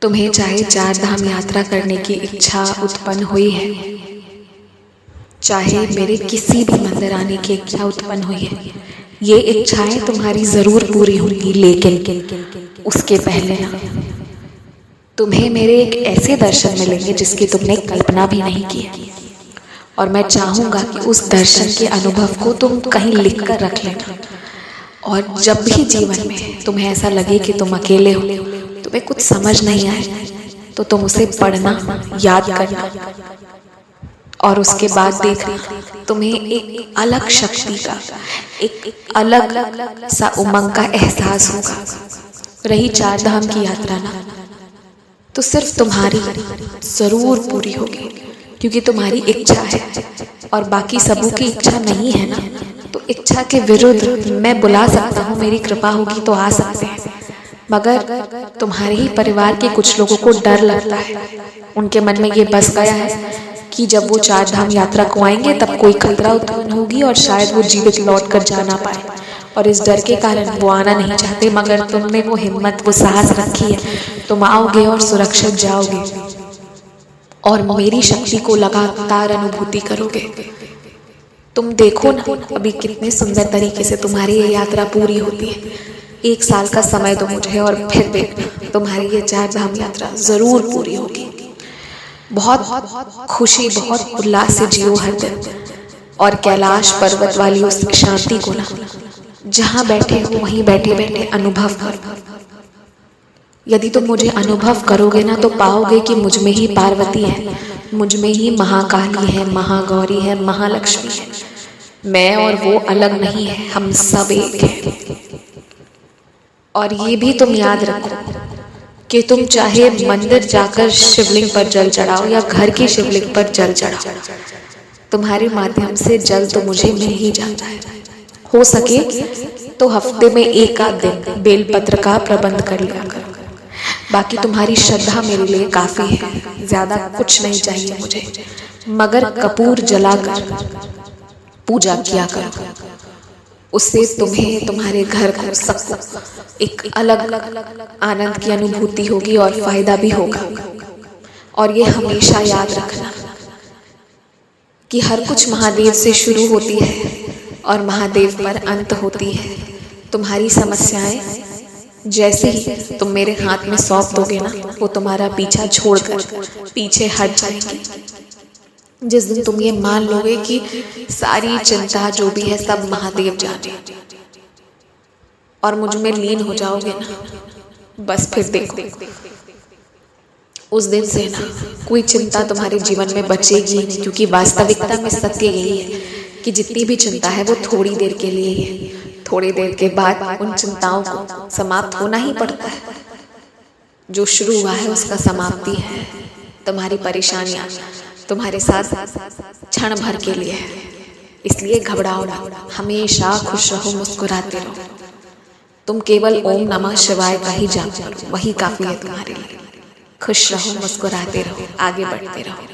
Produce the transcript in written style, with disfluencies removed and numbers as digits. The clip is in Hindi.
तुम्हें चाहे 4 धाम यात्रा करने की इच्छा उत्पन्न हुई है, चाहे मेरे किसी भी मंदिर आने की इच्छा उत्पन्न हुई है, ये इच्छाएं तुम्हारी जरूर पूरी होंगी। लेकिन उसके पहले ना तुम्हें मेरे एक ऐसे दर्शन मिलेंगे जिसकी तुमने कल्पना भी नहीं की है। और मैं चाहूंगा कि उस दर्शन के अनुभव को तुम कहीं लिख कर रख लेना। और जब भी जीवन में तुम्हें ऐसा लगे कि तुम अकेले हो, तुम्हें कुछ समझ नहीं आए, तो तुम उसे पढ़ना, याद करना और उसके बाद देखना तुम्हें एक अलग शक्ति का, एक अलग सा उमंग का एहसास होगा। रही 4 धाम की यात्रा ना, तो सिर्फ तुम्हारी जरूर पूरी होगी, क्योंकि तुम्हारी इच्छा है और बाकी सबों की इच्छा नहीं है ना। तो इच्छा के विरुद्ध मैं बुला सकता हूँ, मेरी कृपा होगी तो आ सकते हैं, मगर तुम्हारे ही परिवार के कुछ लोगों को डर लगता है। उनके मन में ये बस गया है कि जब वो 4 धाम यात्रा को आएंगे तब कोई खतरा उत्पन्न होगी और शायद वो जीवित लौट कर जा ना पाए, और इस डर के कारण वो आना नहीं चाहते। मगर तुमने वो हिम्मत, वो साहस रखी है, तुम आओगे और सुरक्षित जाओगे और मेरी शक्ति को लगातार अनुभूति करोगे। तुम देखो ना अभी कितने सुंदर तरीके से तुम्हारी ये यात्रा पूरी होती है। 1 साल का समय दो मुझे और फिर देखना तुम्हारी ये 4 धाम यात्रा जरूर पूरी होगी। बहुत खुशी, बहुत उल्लास से जियो हर दिन, और कैलाश पर्वत वाली उस शांति को ना जहाँ बैठे हो वहीं बैठे बैठे अनुभव करो। यदि तुम मुझे अनुभव करोगे ना, तो पाओगे कि मुझ में ही पार्वती है, मुझ में ही महाकाली है, महागौरी है, महालक्ष्मी है। मैं और वो अलग नहीं है, हम सब एक हैं। और ये भी तुम याद रखो कि तुम चाहे मंदिर जाकर शिवलिंग पर जल चढ़ाओ या घर की शिवलिंग पर जल चढ़ाओ, तुम्हारे माध्यम से जल तो मुझे मिल ही जाता है। हो सके तो हफ्ते में 1 आध दिन बेलपत्र का प्रबंध कर लिया करो। बाकी तुम्हारी श्रद्धा मेरे लिए काफी है, ज्यादा कुछ नहीं चाहिए मुझे, मगर कपूर जलाकर पूजा किया करो। उससे तुम्हें, तुम्हारे घर को, सबको एक अलग आनंद की अनुभूति होगी और फायदा भी होगा। और ये हमेशा याद रखना कि हर कुछ महादेव से शुरू होती है और महादेव पर अंत होती है। तुम्हारी समस्याएं जैसे ही तुम मेरे हाथ में सौंप दोगे ना, वो तुम्हारा पीछा छोड़कर पीछे हट जाएंगी। जिस दिन तुम ये मान लोगे कि सारी चिंता जो भी है सब महादेव जाने, और मुझ में लीन हो जाओगे ना, बस फिर देखो उस दिन से ना कोई चिंता तुम्हारे जीवन में बचेगी नहीं। क्योंकि वास्तविकता में सत्य यही है कि जितनी भी चिंता है वो थोड़ी देर के लिए ही है। थोड़ी देर के बाद उन चिंताओं को समाप्त होना ही पड़ता है। जो शुरू हुआ है उसका समाप्ति है। तुम्हारी परेशानियां तुम्हारे साथ क्षण भर के लिए है, इसलिए घबराओ ना, हमेशा खुश रहो, मुस्कुराते रहो। तुम केवल ओम नमः शिवाय का ही जाप करो, वही काफी है तुम्हारे लिए। खुश रहो, मुस्कुराते रहो, आगे बढ़ते रहो।